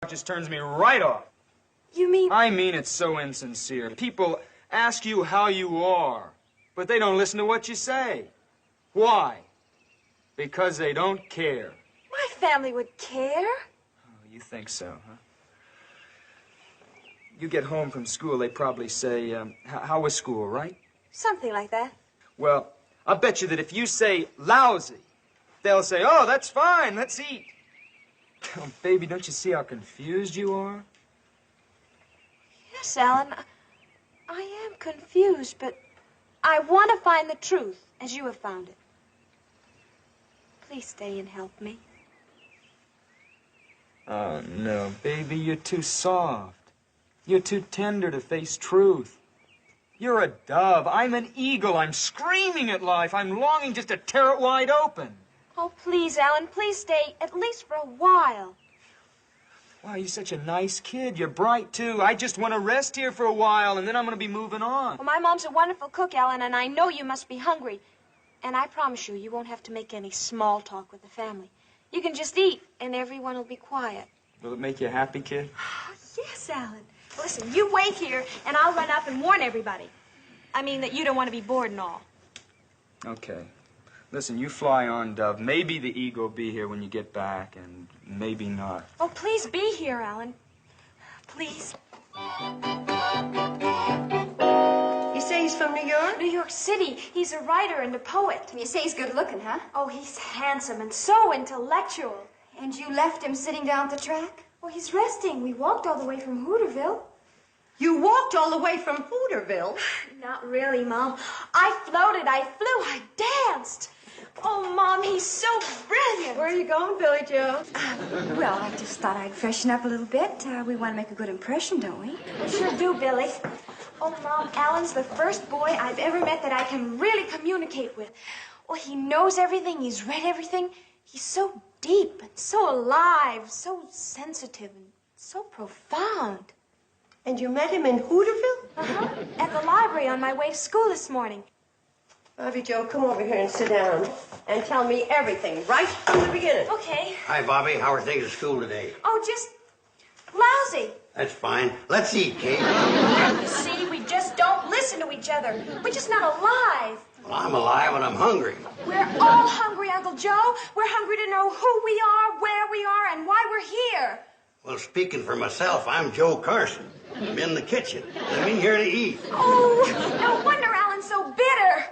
just turns me right off. You mean... I mean it's so insincere. People ask you how you are, but they don't listen to what you say. Why? Because they don't care. My family would care. Oh, you think so, huh? You get home from school, they probably say, how was school, right? Something like that. Well, I'll bet you that if you say lousy, they'll say, oh, that's fine, let's eat. Oh, baby, don't you see how confused you are? Yes, Alan, I am confused, but I want to find the truth, as you have found it. Please stay and help me. Oh, no, baby, you're too soft. You're too tender to face truth. You're a dove. I'm an eagle. I'm screaming at life. I'm longing just to tear it wide open. Oh, please, Alan, please stay, at least for a while. Wow, you're such a nice kid. You're bright, too. I just want to rest here for a while, and then I'm going to be moving on. Well, my mom's a wonderful cook, Alan, and I know you must be hungry. And I promise you, you won't have to make any small talk with the family. You can just eat, and everyone will be quiet. Will it make you happy, kid? Yes, Alan. Listen, you wait here, and I'll run up and warn everybody. I mean that you don't want to be bored and all. Okay. Listen, you fly on, Dove. Maybe the eagle will be here when you get back, and maybe not. Oh, please be here, Alan. Please. You say he's from New York? New York City. He's a writer and a poet. You say he's good looking, huh? Oh, he's handsome and so intellectual. And you left him sitting down at the track? Oh, he's resting. We walked all the way from Hooterville. You walked all the way from Hooterville? Not really, Mom. I floated, I flew, I danced. Oh, Mom, he's so brilliant. Where are you going, Billy Joe? Well, I just thought I'd freshen up a little bit. We want to make a good impression, don't we? We sure do, Billy. Oh, Mom, Alan's the first boy I've ever met that I can really communicate with. Well, he knows everything, he's read everything. He's so deep and so alive, so sensitive and so profound. And you met him in Hooterville? Uh-huh. At the library on my way to school this morning. Bobbie Jo, come over here and sit down and tell me everything right from the beginning. Okay. Hi, Bobbie. How are things at school today? Oh, just lousy. That's fine. Let's eat, Kate. You see, we just don't listen to each other. We're just not alive. Well, I'm alive and I'm hungry. We're all hungry, Uncle Joe. We're hungry to know who we are, where we are, and why we're here. Well, speaking for myself, I'm Joe Carson. I'm in the kitchen. I'm in here to eat. Oh, no wonder Alan's so bitter.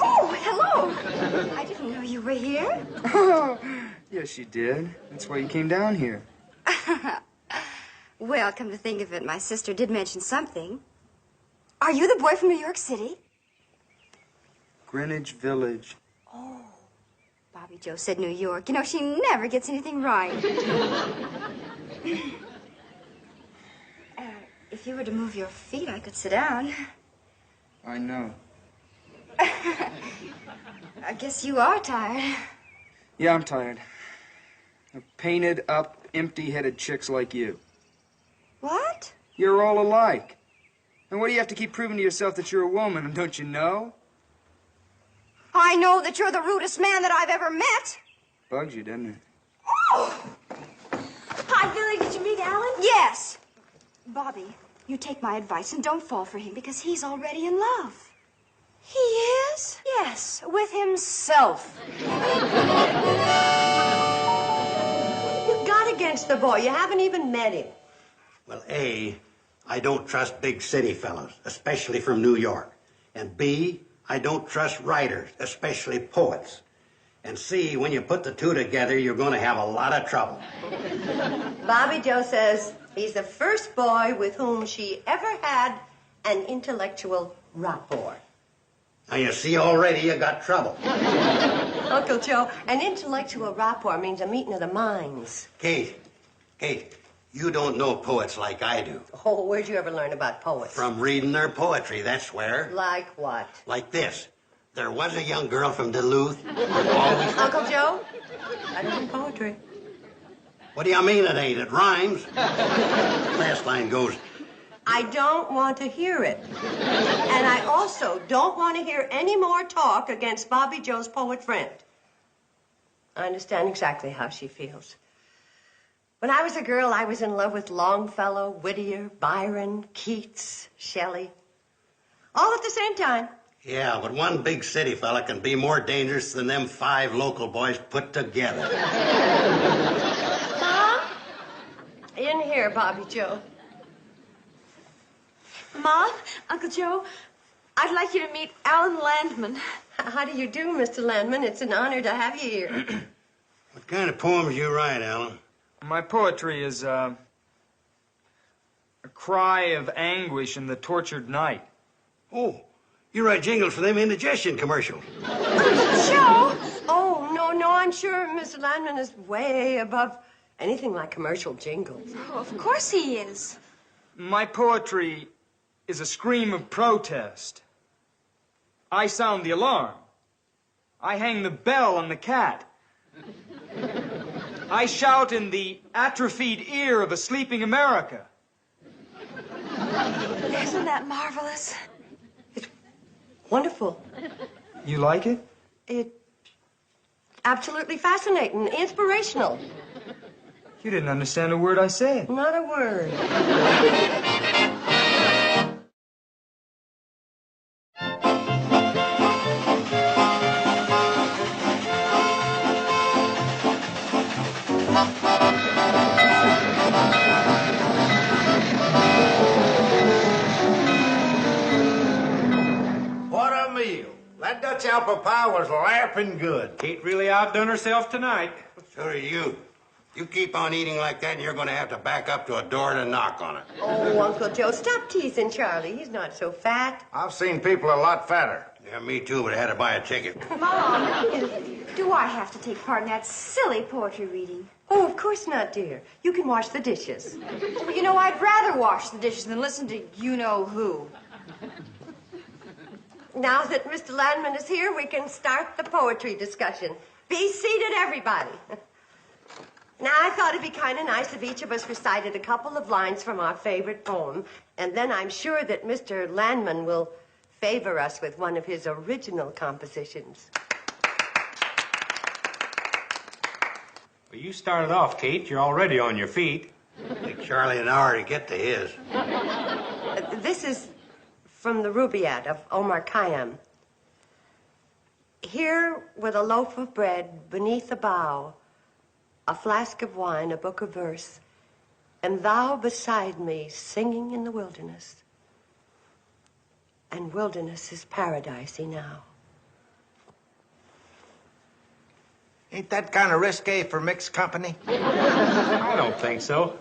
Oh, hello. I didn't know you were here. Oh, yes, you did. That's why you came down here. Well, come to think of it, my sister did mention something. Are you the boy from New York City? Greenwich Village. Oh, Bobbie Jo said New York. You know, she never gets anything right. If you were to move your feet, I could sit down. I know. I guess you are tired. Yeah, I'm tired. Of painted up, empty-headed chicks like you. What? You're all alike. And what do you have to keep proving to yourself that you're a woman, don't you know? I know that you're the rudest man that I've ever met. Bugs you, doesn't it? Oh! Hi, Billy. Did you meet Alan? Yes. Bobbie, you take my advice and don't fall for him because he's already in love. He is? Yes, with himself. What you got against the boy? You haven't even met him. Well, A, I don't trust big city fellows, especially from New York. And B, I don't trust writers, especially poets. And C, when you put the two together, you're going to have a lot of trouble. Bobbie Jo says he's the first boy with whom she ever had an intellectual rapport. Now, you see already you got trouble. Uncle Joe, an intellectual rapport means a meeting of the minds. Kate, you don't know poets like I do. Oh, where'd you ever learn about poets? From reading their poetry, that's where. Like what? Like this. There was a young girl from Duluth. Always... Uncle Joe, I don't know poetry. What do you mean it ain't? It rhymes. Last line goes, I don't want to hear it. And I also don't want to hear any more talk against Bobbie Jo's poet friend. I understand exactly how she feels. When I was a girl, I was in love with Longfellow, Whittier, Byron, Keats, Shelley. All at the same time. yeah, but one big city fella can be more dangerous than them 5 local boys put together. Mom? In here, Bobbie Jo. Mom, Uncle Joe, I'd like you to meet Alan Landman. How do you do, Mr. Landman? It's an honor to have you here. What kind of poems you write, Alan? My poetry is a cry of anguish in the tortured night. Oh, you write jingles for them indigestion commercials. Joe! Oh, no, I'm sure Mr. Landman is way above anything like commercial jingles. Oh, of course he is. My poetry is a scream of protest. I sound the alarm. I hang the bell on the cat. I shout in the atrophied ear of a sleeping America. Isn't that marvelous? Wonderful. You like it? It's absolutely fascinating, inspirational. You didn't understand a word I said. Not a word. What a meal. That Dutch apple pie was laughing good. Kate really outdone herself tonight. So do you. You keep on eating like that, and you're going to have to back up to a door to knock on it. Oh, Uncle Joe, stop teasing Charlie. He's not so fat. I've seen people a lot fatter. Yeah, me too, but I had to buy a ticket. Mom, do I have to take part in that silly poetry reading? Oh, of course not, dear. You can wash the dishes. You know, I'd rather wash the dishes than listen to you-know-who. Now that Mr. Landman is here, we can start the poetry discussion. Be seated, everybody. Now, I thought it'd be kind of nice if each of us recited a couple of lines from our favorite poem, and then I'm sure that Mr. Landman will favor us with one of his original compositions. Well, you started off, Kate. You're already on your feet. Take Charlie an hour to get to his. This is from the Rubaiyat of Omar Khayyam. Here with a loaf of bread beneath a bough, a flask of wine, a book of verse, and thou beside me singing in the wilderness. And wilderness is paradisey now. Ain't that kind of risque for mixed company? I don't think so.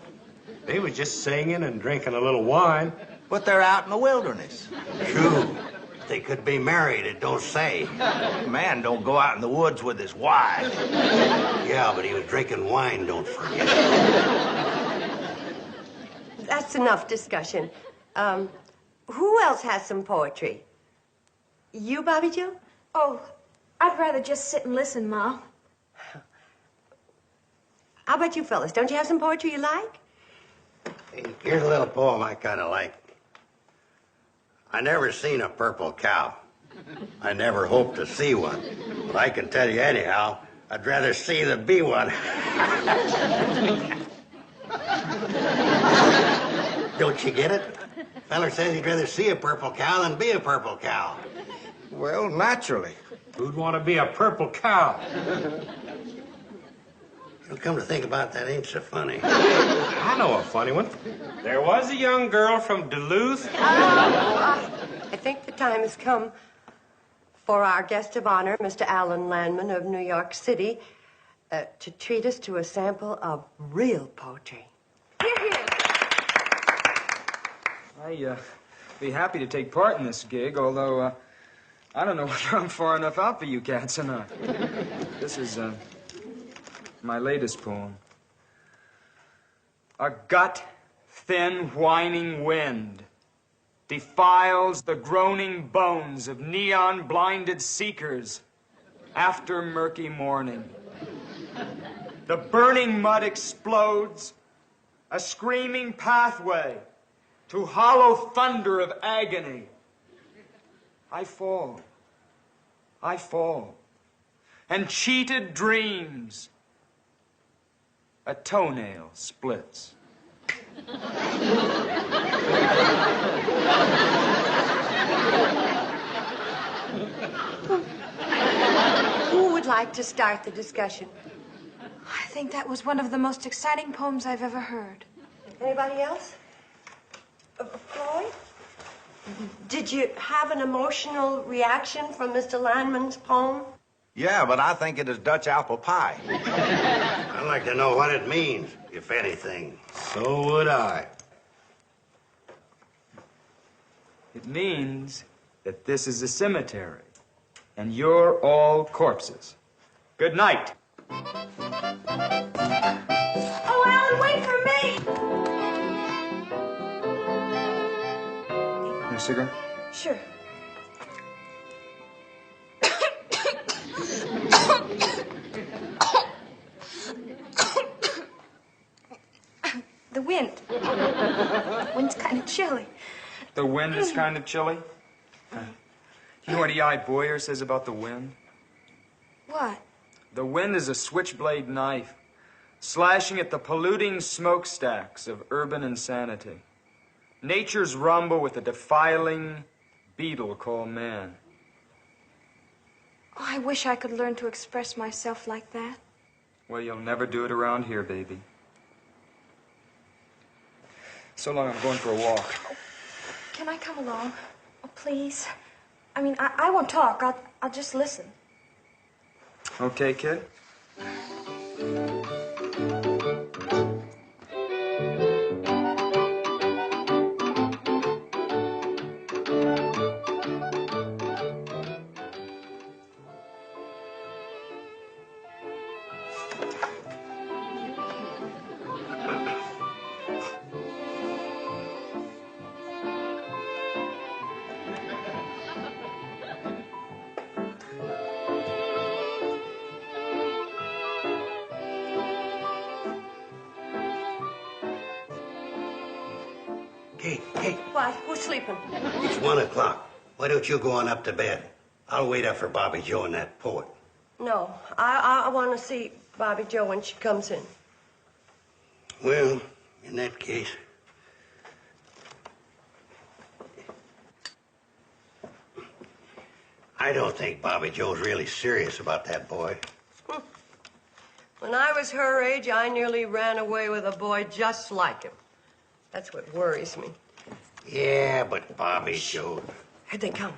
They was just singing and drinking a little wine. But they're out in the wilderness. True. They could be married, it don't say. Man don't go out in the woods with his wife. Yeah, but he was drinking wine, don't forget. That's enough discussion. Who else has some poetry? You, Bobbie Jo? Oh, I'd rather just sit and listen, Mom. How about you fellas? Don't you have some poetry you like? Hey, here's a little poem I kind of like. I never seen a purple cow. I never hoped to see one. But I can tell you anyhow, I'd rather see than be one. Don't you get it? Feller says he'd rather see a purple cow than be a purple cow. Well, naturally. Who'd want to be a purple cow? You'll come to think about that, ain't so funny. I know a funny one. There was a young girl from Duluth. I think the time has come for our guest of honor, Mr. Alan Landman of New York City, to treat us to a sample of real poetry. Here, here. I'd be happy to take part in this gig, although I don't know whether I'm far enough out for you cats or not. This is my latest poem. A gut-thin, whining wind defiles the groaning bones of neon-blinded seekers after murky morning. The burning mud explodes, a screaming pathway to hollow thunder of agony. I fall, and cheated dreams. A toenail splits. Who would like to start the discussion? I think that was one of the most exciting poems I've ever heard. Anybody else? Floyd? Did you have an emotional reaction from Mr. Landman's poem? Yeah, but I think it is Dutch apple pie. I'd like to know what it means, if anything. So would I. It means that this is a cemetery, and you're all corpses. Good night. Oh, Alan, wait for me! Your cigarette? Sure. The wind. The wind's kind of chilly. The wind is kind of chilly. You know what E.I. Boyer says about the wind? What? The wind is a switchblade knife, slashing at the polluting smokestacks of urban insanity. Nature's rumble with a defiling beetle called man. Oh, I wish I could learn to express myself like that. Well, you'll never do it around here, baby. So long, I'm going for a walk. Can I come along? Oh, please. I mean, I won't talk. I'll just listen. Okay, kid? Hey, What? Who's sleeping? it's 1 o'clock. Why don't you go on up to bed? I'll wait up for Bobbie Jo and that poet. No, I want to see Bobbie Jo when she comes in. Well, in that case... I don't think Bobbie Jo's really serious about that boy. When I was her age, I nearly ran away with a boy just like him. That's what worries me. Yeah, but Bobbie Jo... Here they come.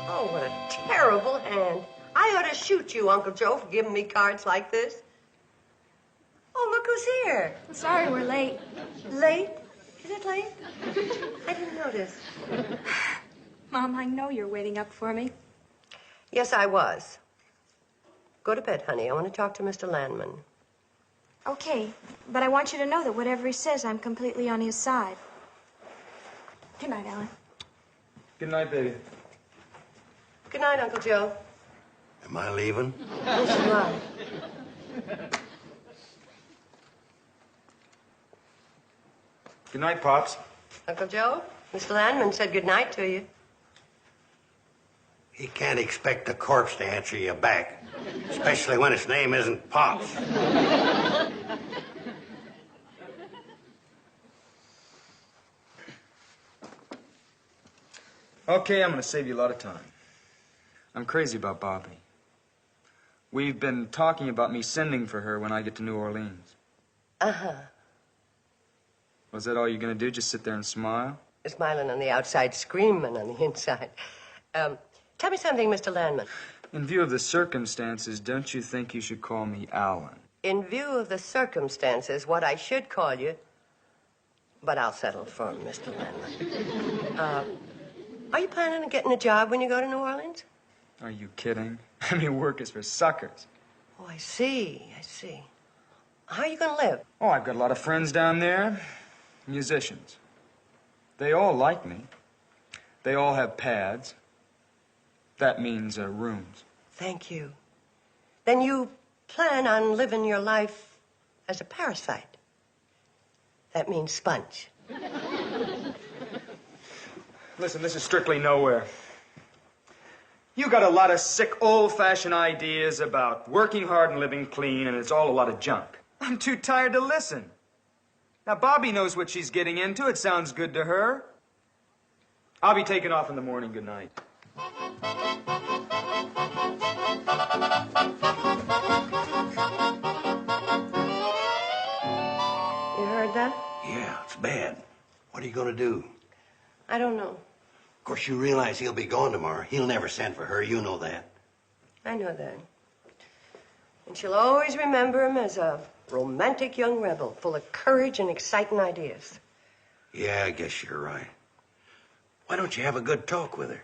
Oh, what a terrible hand. I ought to shoot you, Uncle Joe, for giving me cards like this. Oh, look who's here. Sorry we're late. Late? Is it late? I didn't notice. Mom, I know you're waiting up for me. Yes, I was. Go to bed, honey. I want to talk to Mr. Landman. Okay, but I want you to know that whatever he says, I'm completely on his side. Good night, Alan. Good night, baby. Good night, Uncle Joe. Am I leaving? Yes, you are. Good night, Pops. Uncle Joe, Mr. Landman said good night to you. He can't expect a corpse to answer you back, especially when its name isn't Pops. Okay, I'm gonna save you a lot of time. I'm crazy about Bobbie. We've been talking about me sending for her when I get to New Orleans. Uh-huh. Was that all you're gonna do, just sit there and smile? Smiling on the outside, screaming on the inside. Tell me something, Mr. Landman. In view of the circumstances, don't you think you should call me Alan? In view of the circumstances, what I should call you, but I'll settle for Mr. Landman. Are you planning on getting a job when you go to New Orleans? Are you kidding? I mean, work is for suckers. Oh, I see. How are you going to live? Oh, I've got a lot of friends down there. Musicians. They all like me. They all have pads. That means rooms. Thank you. Then you plan on living your life as a parasite. That means sponge. Listen, this is strictly nowhere. You got a lot of sick, old-fashioned ideas about working hard and living clean, and it's all a lot of junk. I'm too tired to listen. Now, Bobbie knows what she's getting into. It sounds good to her. I'll be taking off in the morning. Good night. You heard that? Yeah, it's bad. What are you going to do? I don't know. Of course, you realize he'll be gone tomorrow. He'll never send for her. You know that. I know that. And she'll always remember him as a romantic young rebel, full of courage and exciting ideas. Yeah, I guess you're right. Why don't you have a good talk with her?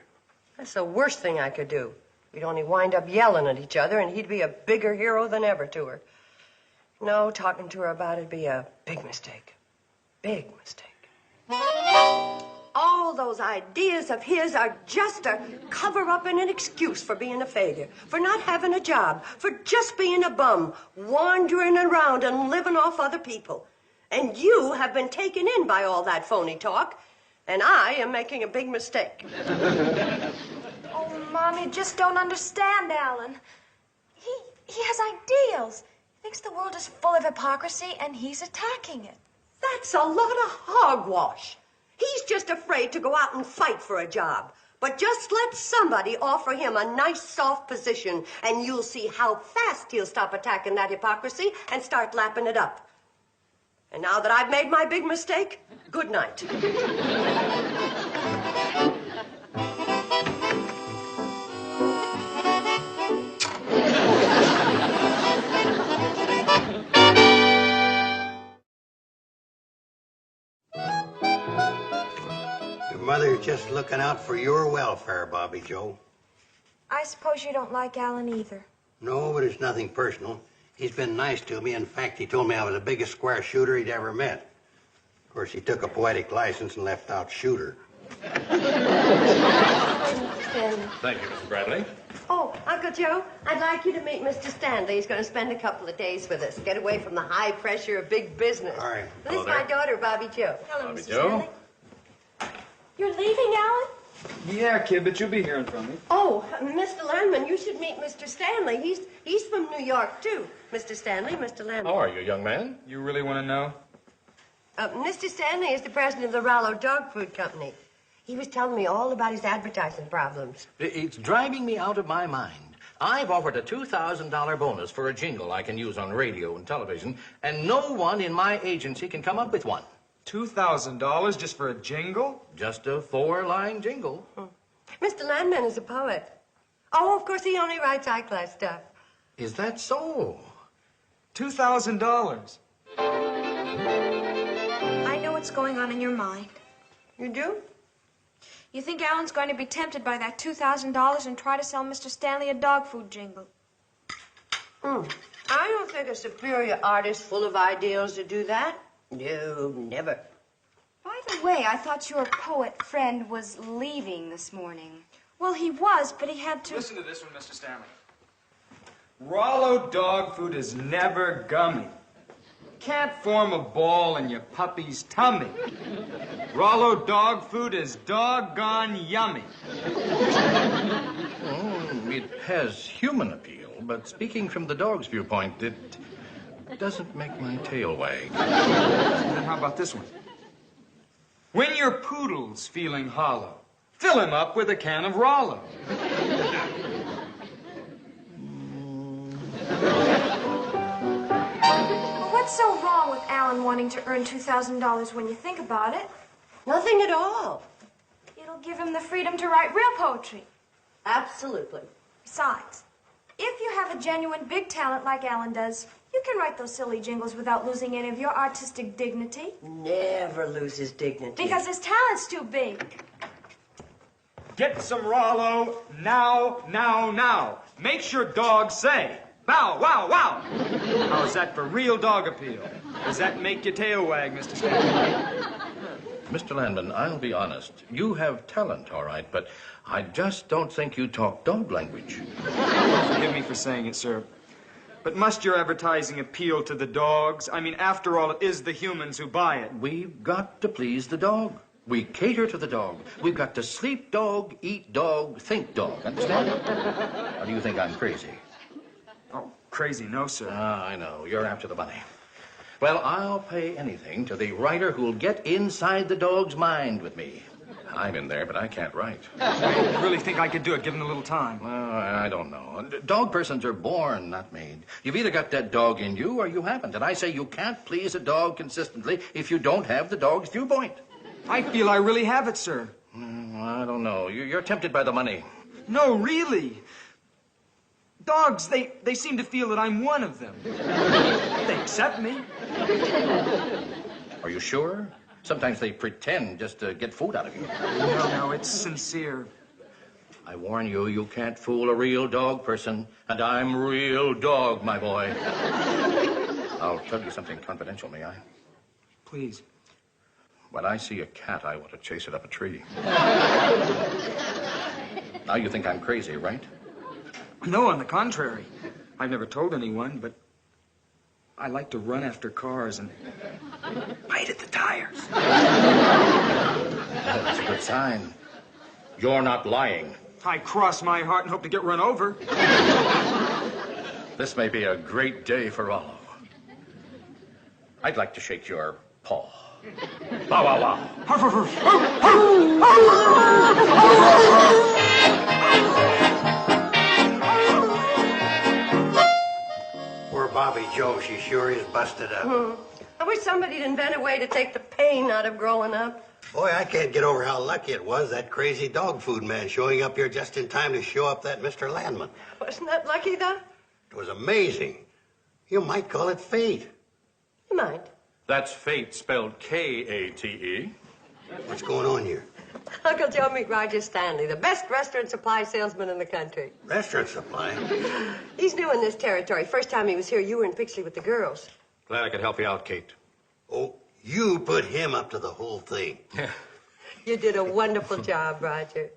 That's the worst thing I could do. We'd only wind up yelling at each other, and he'd be a bigger hero than ever to her. No, talking to her about it'd be a big mistake. Big mistake. All those ideas of his are just a cover-up and an excuse for being a failure, for not having a job, for just being a bum, wandering around and living off other people. And you have been taken in by all that phony talk, and I am making a big mistake. Oh, Mom, you just don't understand, Alan. He has ideals. He thinks the world is full of hypocrisy, and he's attacking it. That's a lot of hogwash. He's just afraid to go out and fight for a job. But just let somebody offer him a nice, soft position, and you'll see how fast he'll stop attacking that hypocrisy and start lapping it up. And now that I've made my big mistake, good night. Mother's just looking out for your welfare, Bobbie Jo. I suppose you don't like Alan either. No, but it's nothing personal. He's been nice to me. In fact, he told me I was the biggest square shooter he'd ever met. Of course, he took a poetic license and left out shooter. Thank Thank you, Mr. Bradley. Oh, Uncle Joe, I'd like you to meet Mr. Stanley. He's going to spend a couple of days with us. Get away from the high pressure of big business. All right. This is my daughter, Bobbie Jo. Hello, Bobbie Mrs. Jo. Stanley. You're leaving, Alan? Yeah, kid, but you'll be hearing from me. Oh, Mr. Landman, you should meet Mr. Stanley. He's from New York, too. Mr. Stanley, Mr. Landman. How are you, young man? You really want to know? Mr. Stanley is the president of the Rollo Dog Food Company. He was telling me all about his advertising problems. It's driving me out of my mind. I've offered a $2,000 bonus for a jingle I can use on radio and television, and no one in my agency can come up with one. $2,000 just for a jingle? Just a 4-line jingle. Mr. Landman is a poet. Oh, of course, he only writes high-class stuff. Is that so? $2,000. I know what's going on in your mind. You do? You think Alan's going to be tempted by that $2,000 and try to sell Mr. Stanley a dog food jingle. I don't think a superior artist full of ideals would do that. No, never. By the way, I thought your poet friend was leaving this morning. Well, he was, but he had to... Listen to this one, Mr. Stanley. Rollo dog food is never gummy. Can't form a ball in your puppy's tummy. Rollo dog food is doggone yummy. Oh, it has human appeal, but speaking from the dog's viewpoint, it doesn't make my tail wag. Then how about this one? When your poodle's feeling hollow, fill him up with a can of Rollo. What's so wrong with Alan wanting to earn $2,000 when you think about it? Nothing at all. It'll give him the freedom to write real poetry. Absolutely. Besides, if you have a genuine big talent like Alan does, you can write those silly jingles without losing any of your artistic dignity. Never loses dignity. Because his talent's too big. Get some Rollo now, now, now. Makes your dog say, bow, wow, wow. How's that for real dog appeal? Does that make your tail wag, Mr. Stanley? Mr. Landman, I'll be honest. You have talent, all right, but I just don't think you talk dog language. Forgive me for saying it, sir. But must your advertising appeal to the dogs? I mean, after all, it is the humans who buy it. We've got to please the dog. We cater to the dog. We've got to sleep dog, eat dog, think dog. Understand? Or do you think I'm crazy? Oh, crazy, no, sir. Ah, I know. You're after the money. Well, I'll pay anything to the writer who'll get inside the dog's mind with me. I'm in there, but I can't write. I really think I could do it, given a little time. Well, I don't know. Dog persons are born, not made. You've either got that dog in you or you haven't. And I say you can't please a dog consistently if you don't have the dog's viewpoint. I feel I really have it, sir. I don't know. You're tempted by the money. No, really. Dogs, they seem to feel that I'm one of them. They accept me. Are you sure? Sometimes they pretend just to get food out of you. No, it's sincere. I warn you, you can't fool a real dog person. And I'm real dog, my boy. I'll tell you something confidential, may I? Please. When I see a cat, I want to chase it up a tree. Now you think I'm crazy, right? No, on the contrary. I've never told anyone, but I like to run after cars and bite at the tires. That's a good sign. You're not lying. I cross my heart and hope to get run over. This may be a great day for Rollo. I'd like to shake your paw. Bow, wow, wow. Poor Bobbie Jo, she sure is busted up. I wish somebody'd invent a way to take the pain out of growing up. Boy, I can't get over how lucky it was, that crazy dog food man showing up here just in time to show up that Mr. Landman. Wasn't that lucky, though? It was amazing. You might call it fate. You might. That's fate spelled K-A-T-E. What's going on here? Uncle Joe, meet Roger Stanley, the best restaurant supply salesman in the country. Restaurant supply? He's new in this territory. First time he was here, you were in Pixley with the girls. Glad I could help you out, Kate. Oh, you put him up to the whole thing. You did a wonderful job, Roger.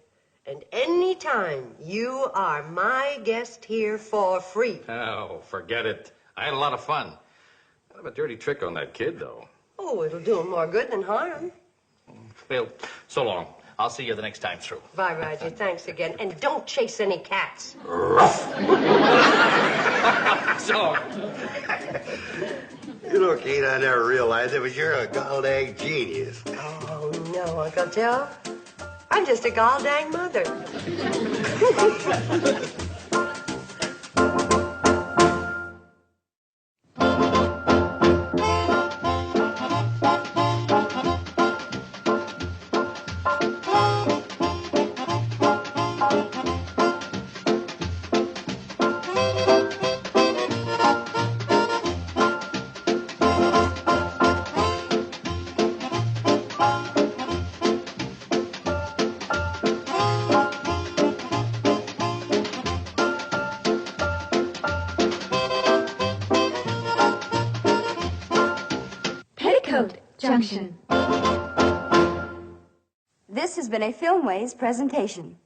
And any time you are my guest here for free. Oh, forget it. I had a lot of fun. Kind of a dirty trick on that kid, though. Oh, it'll do him more good than harm. Well, so long. I'll see you the next time through. Bye, Roger. Thanks again. And don't chase any cats. So. You know, Kate, I never realized it, but you're a gall-dang genius. Oh, no, Uncle Joe. I'm just a gall-dang mother. Petticoat, Junction. This has been a Filmways presentation.